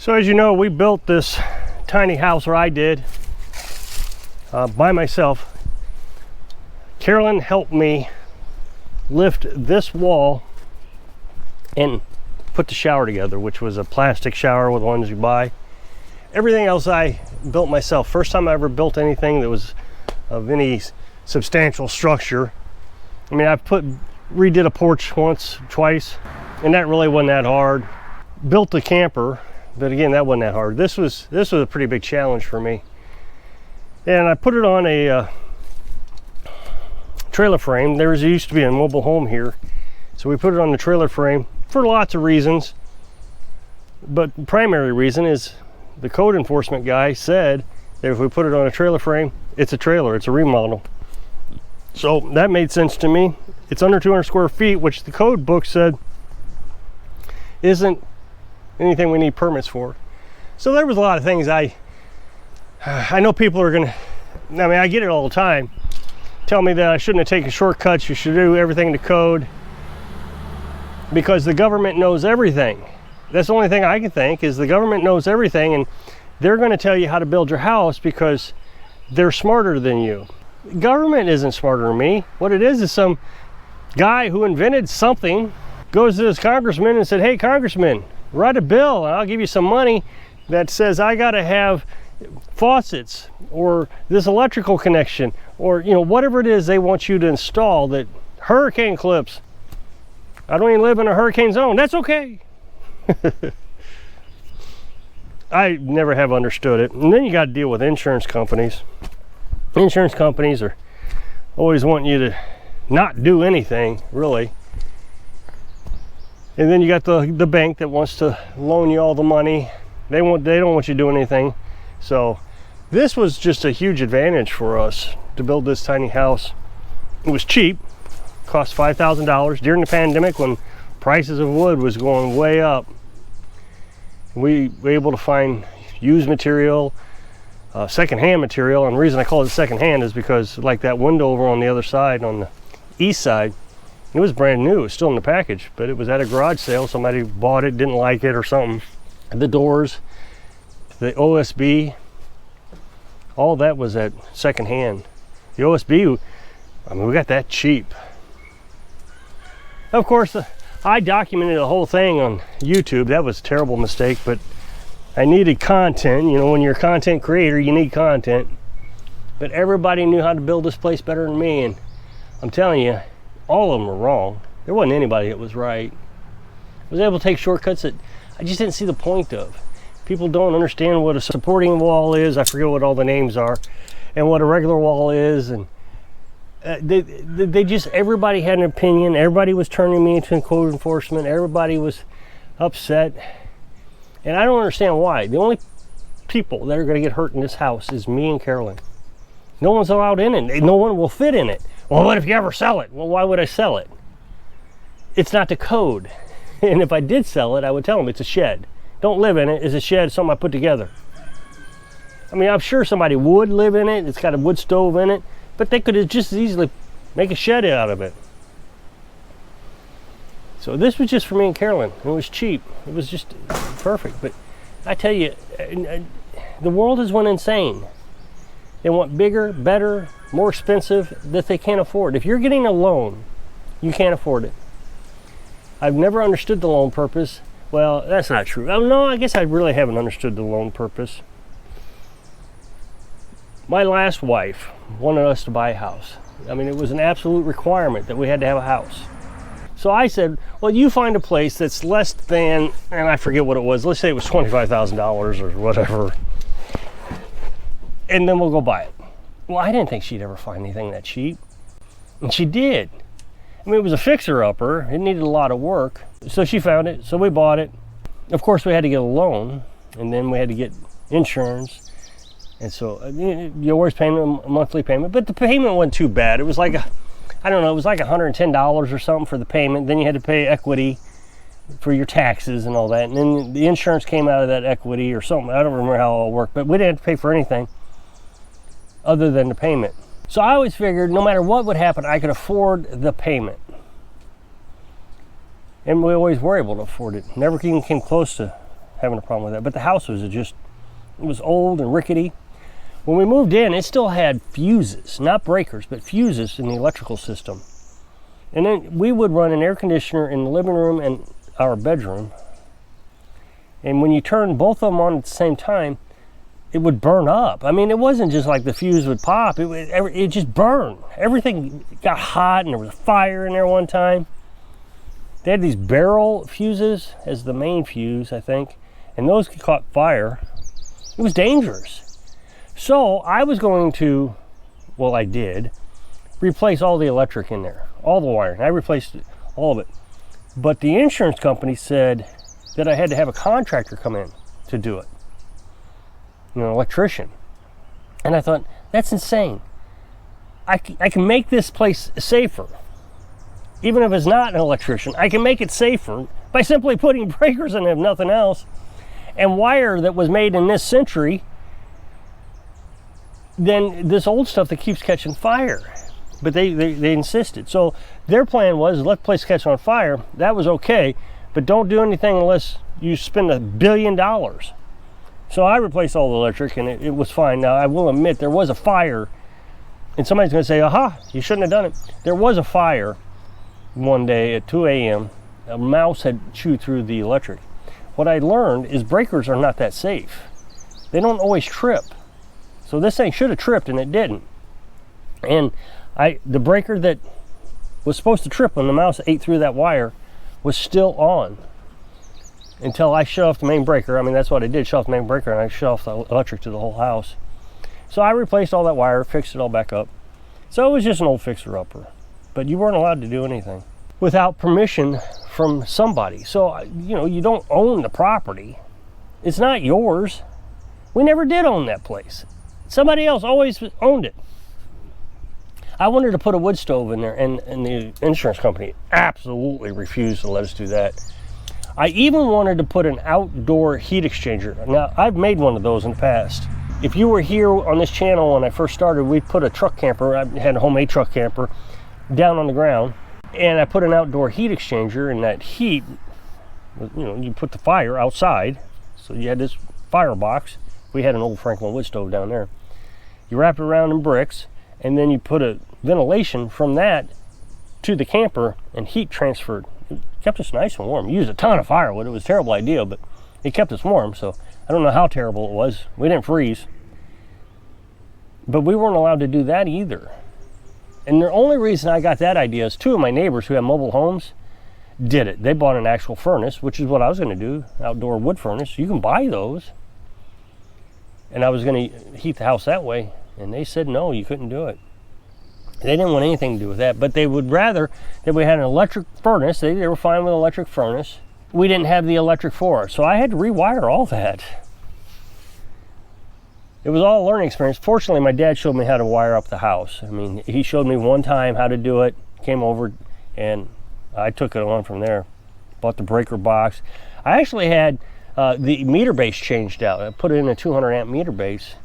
So as you know, we built this tiny house, or I did, by myself. Carolyn helped me lift this wall and put the shower together, which was a plastic shower with ones you buy. Everything else I built myself. First time I ever built anything that was of any substantial structure. I mean, redid a porch once, twice, and that really wasn't that hard. Built the camper, but again, that wasn't that hard. This was a pretty big challenge for me. And I put it on a trailer frame. There used to be a mobile home here, so we put it on the trailer frame for lots of reasons. But the primary reason is the code enforcement guy said that if we put it on a trailer frame, it's a trailer, it's a remodel. So that made sense to me. It's under 200 square feet, which the code book said isn't anything we need permits for. So there was a lot of things I know people are gonna, I mean, I get it all the time, tell me that I shouldn't have taken shortcuts, you should do everything to code, because the government knows everything. That's the only thing I can think, is the government knows everything, and they're going to tell you how to build your house because they're smarter than you. Government isn't smarter than me. What it is some guy who invented something goes to his congressman and said, hey, congressman, write a bill and I'll give you some money that says I got to have faucets or this electrical connection, or whatever it is they want you to install, that hurricane clips. I don't even live in a hurricane zone. That's okay. I never have understood it. And then you got to deal with insurance companies. Insurance companies are always wanting you to not do anything, really. And then you got the bank that wants to loan you all the money. They don't want you doing anything. So this was just a huge advantage for us to build this tiny house. It was cheap, cost $5,000 during the pandemic when prices of wood was going way up. We were able to find used material, secondhand material, and the reason I call it secondhand is because, like that window over on the other side, on the east side, it was brand new. It was still in the package, but it was at a garage sale. Somebody bought it, didn't like it or something. The doors, the OSB, all that was at secondhand. The OSB, I mean, we got that cheap. Of course, I documented the whole thing on YouTube. That was a terrible mistake, but I needed content. When you're a content creator, you need content. But everybody knew how to build this place better than me, and I'm telling you, all of them were wrong. There wasn't anybody that was right. I was able to take shortcuts that I just didn't see the point of. People don't understand what a supporting wall is. I forget what all the names are, and what a regular wall is, and they just, everybody had an opinion. Everybody was turning me into code enforcement. Everybody was upset, and I don't understand why. The only people that are going to get hurt in this house is me and Carolyn. No one's allowed in it. No one will fit in it. Well, what if you ever sell it? Well, why would I sell it? It's not the code. And if I did sell it, I would tell them it's a shed. Don't live in it. It's a shed, something I put together. I mean, I'm sure somebody would live in it. It's got a wood stove in it, but they could just as easily make a shed out of it. So this was just for me and Carolyn. It was cheap. It was just perfect. But I tell you, the world has went insane. They want bigger, better, more expensive that they can't afford. If you're getting a loan, you can't afford it. I've never understood the loan purpose. Well, that's not true. Oh, no, I guess I really haven't understood the loan purpose. My last wife wanted us to buy a house. I mean, it was an absolute requirement that we had to have a house. So I said, well, you find a place that's less than, and I forget what it was. Let's say it was $25,000 or whatever. And then we'll go buy it. Well, I didn't think she'd ever find anything that cheap. And she did. I mean, it was a fixer-upper. It needed a lot of work. So she found it, so we bought it. Of course, we had to get a loan, and then we had to get insurance. And so you're always paying a monthly payment, but the payment wasn't too bad. It was like, I don't know, it was like $110 or something for the payment. Then you had to pay equity for your taxes and all that. And then the insurance came out of that equity or something. I don't remember how it all worked, but we didn't have to pay for anything other than the payment. So I always figured no matter what would happen, I could afford the payment. And we always were able to afford it. Never even came close to having a problem with that. But the house was it was old and rickety. When we moved in, it still had fuses, not breakers, but fuses in the electrical system. And then we would run an air conditioner in the living room and our bedroom. And when you turn both of them on at the same time, it would burn up. I mean, it wasn't just like the fuse would pop. It just burned. Everything got hot, and there was a fire in there one time. They had these barrel fuses as the main fuse, I think, and those caught fire. It was dangerous. So I was going to, well, I did, replace all the electric in there, all the wiring. I replaced all of it. But the insurance company said that I had to have a contractor come in to do it, an electrician. And I thought, that's insane. I can make this place safer. Even if it's not an electrician, I can make it safer by simply putting breakers in it, if nothing else, and wire that was made in this century than this old stuff that keeps catching fire. But they insisted. So their plan was, let the place catch on fire. That was okay, but don't do anything unless you spend $1 billion. So I replaced all the electric, and it was fine. Now, I will admit, there was a fire, and somebody's going to say, aha, you shouldn't have done it. There was a fire one day at 2 a.m. A mouse had chewed through the electric. What I learned is breakers are not that safe. They don't always trip. So this thing should have tripped, and it didn't. And the breaker that was supposed to trip when the mouse ate through that wire was still on until I shut off the main breaker. I mean, that's what I did, shut off the main breaker, and I shut off the electric to the whole house. So I replaced all that wire, fixed it all back up. So it was just an old fixer-upper. But you weren't allowed to do anything without permission from somebody. So, you don't own the property. It's not yours. We never did own that place. Somebody else always owned it. I wanted to put a wood stove in there, and the insurance company absolutely refused to let us do that. I even wanted to put an outdoor heat exchanger. Now, I've made one of those in the past. If you were here on this channel when I first started, we put a truck camper. I had a homemade truck camper down on the ground, and I put an outdoor heat exchanger, and that heat, you put the fire outside. So you had this firebox. We had an old Franklin wood stove down there. You wrap it around in bricks, and then you put a ventilation from that to the camper, and heat transferred. It kept us nice and warm. We used a ton of firewood. It was a terrible idea, but it kept us warm. So I don't know how terrible it was. We didn't freeze. But we weren't allowed to do that either. And the only reason I got that idea is 2 of my neighbors who have mobile homes did it. They bought an actual furnace, which is what I was going to do, outdoor wood furnace. You can buy those. And I was going to heat the house that way. And they said, no, you couldn't do it. They didn't want anything to do with that, but they would rather that we had an electric furnace. They were fine with an electric furnace. We didn't have the electric for it, so I had to rewire all that. It was all a learning experience. Fortunately, my dad showed me how to wire up the house. I mean, he showed me one time how to do it, came over, and I took it on from there. Bought the breaker box. I actually had the meter base changed out. I put it in a 200 amp meter base.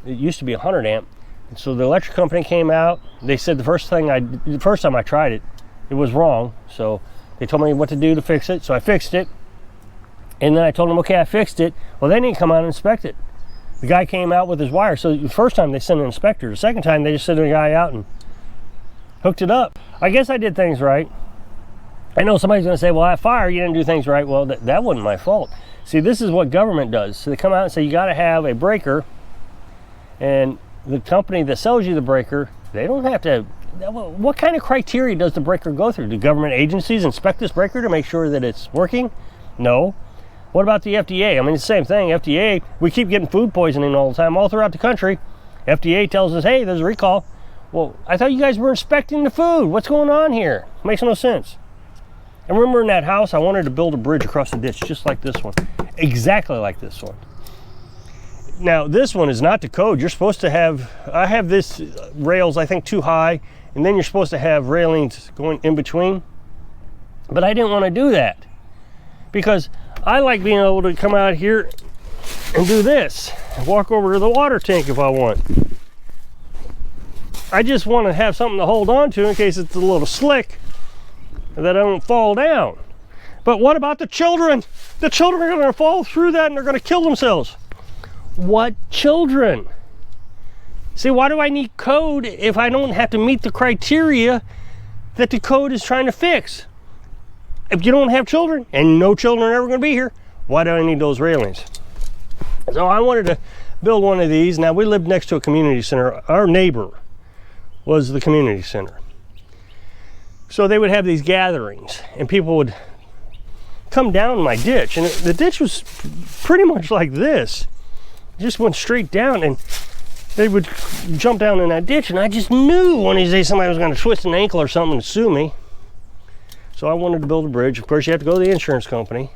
It used to be 100 amp. And so the electric company came out. They said the first time I tried it, it was wrong. So they told me what to do to fix it. So I fixed it. And then I told them, okay, I fixed it. Well, they didn't come out and inspect it. The guy came out with his wire. So the first time they sent an inspector. The second time they just sent a guy out and hooked it up. I guess I did things right. I know somebody's going to say, well, at fire, you didn't do things right. Well, that wasn't my fault. See, this is what government does. So they come out and say, you got to have a breaker. And the company that sells you the breaker, they don't have to. What kind of criteria does the breaker go through? Do government agencies inspect this breaker to make sure that it's working? No. What about the FDA? I mean, it's the same thing. FDA, we keep getting food poisoning all the time, all throughout the country. FDA tells us, hey, there's a recall. Well, I thought you guys were inspecting the food. What's going on here? Makes no sense. I remember in that house, I wanted to build a bridge across the ditch, just like this one. Exactly like this one. Now, this one is not the code. You're supposed to have, I have this rails, I think, too high, and then you're supposed to have railings going in between. But I didn't want to do that because I like being able to come out here and do this, and walk over to the water tank if I want. I just want to have something to hold on to in case it's a little slick, that I don't fall down. But what about the children? The children are going to fall through that and they're going to kill themselves. What children? See, why do I need code if I don't have to meet the criteria that the code is trying to fix? If you don't have children, and no children are ever going to be here, why do I need those railings? So I wanted to build one of these. Now, we lived next to a community center. Our neighbor was the community center. So they would have these gatherings, and people would come down my ditch, and the ditch was pretty much like this. It just went straight down, and they would jump down in that ditch, and I just knew one of these days somebody was going to twist an ankle or something and sue me. So I wanted to build a bridge. Of course, you have to go to the insurance company.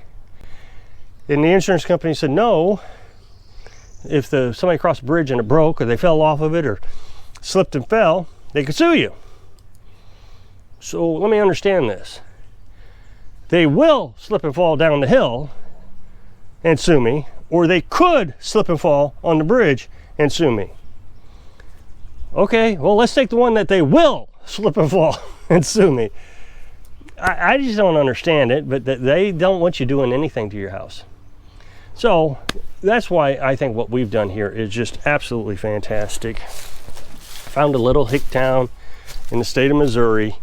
And the insurance company said, no, if somebody crossed a bridge and it broke, or they fell off of it, or slipped and fell, they could sue you. So let me understand this. They will slip and fall down the hill and sue me, or they could slip and fall on the bridge and sue me. Okay, well, let's take the one that they will slip and fall and sue me. I just don't understand it, but they don't want you doing anything to your house. So that's why I think what we've done here is just absolutely fantastic. Found a little hick town in the state of Missouri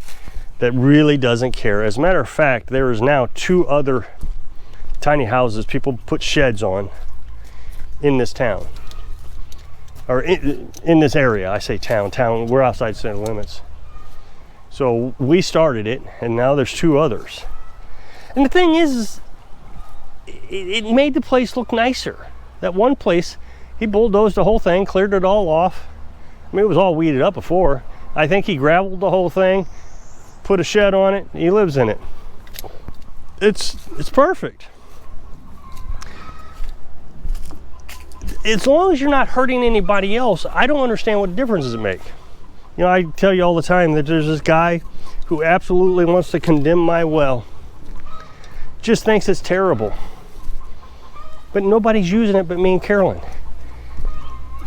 that really doesn't care. As a matter of fact, there is now 2 other tiny houses people put sheds on in this town. Or in this area. I say town, we're outside city limits. So we started it, and now there's 2 others. And the thing is it made the place look nicer. That one place, he bulldozed the whole thing, cleared it all off. I mean, it was all weeded up before. I think he gravelled the whole thing, put a shed on it, he lives in it. It's perfect. As long as you're not hurting anybody else, I don't understand what difference does it make. You know, I tell you all the time that there's this guy who absolutely wants to condemn my well. Just thinks it's terrible. But nobody's using it but me and Carolyn.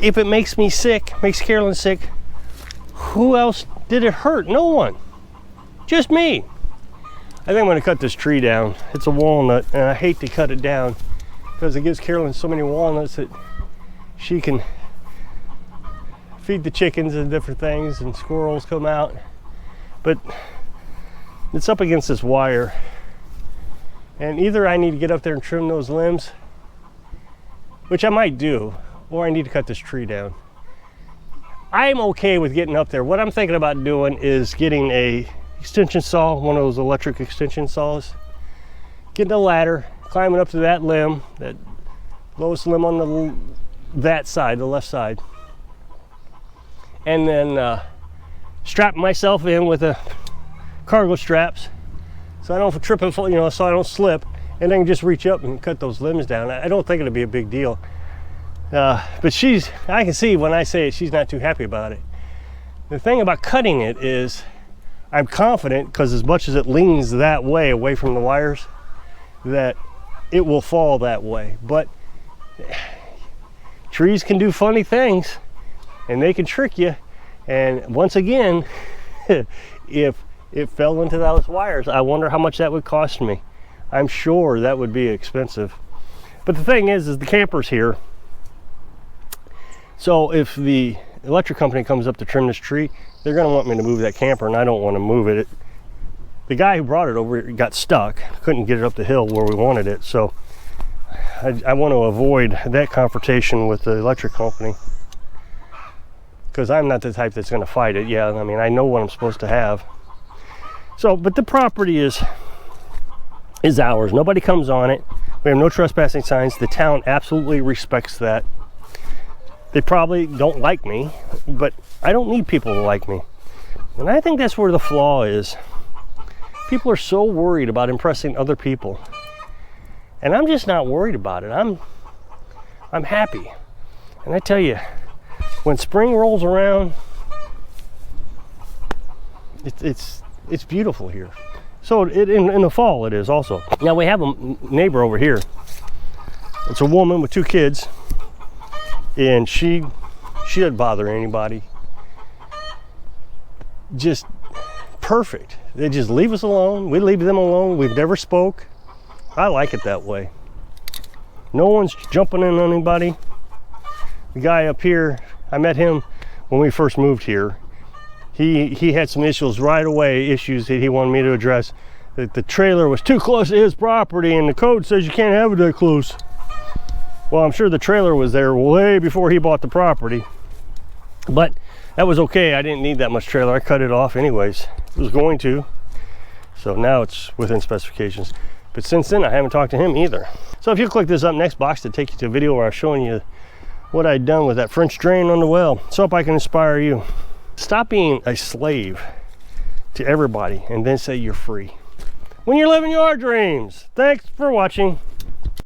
If it makes me sick, makes Carolyn sick, who else did it hurt? No one. Just me. I think I'm going to cut this tree down. It's a walnut, and I hate to cut it down because it gives Carolyn so many walnuts that she can feed the chickens and different things, and squirrels come out. But it's up against this wire, and either I need to get up there and trim those limbs, which I might do, or I need to cut this tree down. I'm okay with getting up there. What I'm thinking about doing is getting a extension saw, one of those electric extension saws, getting a ladder, climbing up to that limb, that lowest limb on that side, the left side, and then strap myself in with the cargo straps so I don't trip and fall, you know, so I don't slip, and then just reach up and cut those limbs down. I don't think it'll be a big deal. But I can see when I say it, she's not too happy about it. The thing about cutting it is I'm confident, because as much as it leans that way away from the wires, that it will fall that way. But trees can do funny things, and they can trick you. And once again, if it fell into those wires, I wonder how much that would cost me. I'm sure that would be expensive. But the thing is the camper's here. So if the electric company comes up to trim this tree, they're going to want me to move that camper, and I don't want to move it. The guy who brought it over got stuck, couldn't get it up the hill where we wanted it. So I want to avoid that confrontation with the electric company, because I'm not the type that's going to fight it. Yeah, I mean, I know what I'm supposed to have. So, but the property is ours. Nobody comes on it. We have no trespassing signs. The town absolutely respects that. They probably don't like me, but I don't need people to like me. And I think that's where the flaw is. People are so worried about impressing other people. And I'm just not worried about it. I'm happy. And I tell you, when spring rolls around, it's beautiful here. So in the fall it is also. Now we have a neighbor over here. It's a woman with 2 kids, and she doesn't bother anybody. Just perfect. They just leave us alone. We leave them alone. We've never spoke. I like it that way. No one's jumping in on anybody. The guy up here, I met him when we first moved here. He had some issues right away, issues that he wanted me to address. That the trailer was too close to his property and the code says you can't have it that close. Well, I'm sure the trailer was there way before he bought the property. But that was okay. I didn't need that much trailer. I cut it off anyways. I was going to. So now it's within specifications. But since then, I haven't talked to him either. So if you click this up next box to take you to a video where I was showing you what I'd done with that French drain on the well. So hope I can inspire you. Stop being a slave to everybody and then say you're free when you're living your dreams. Thanks for watching.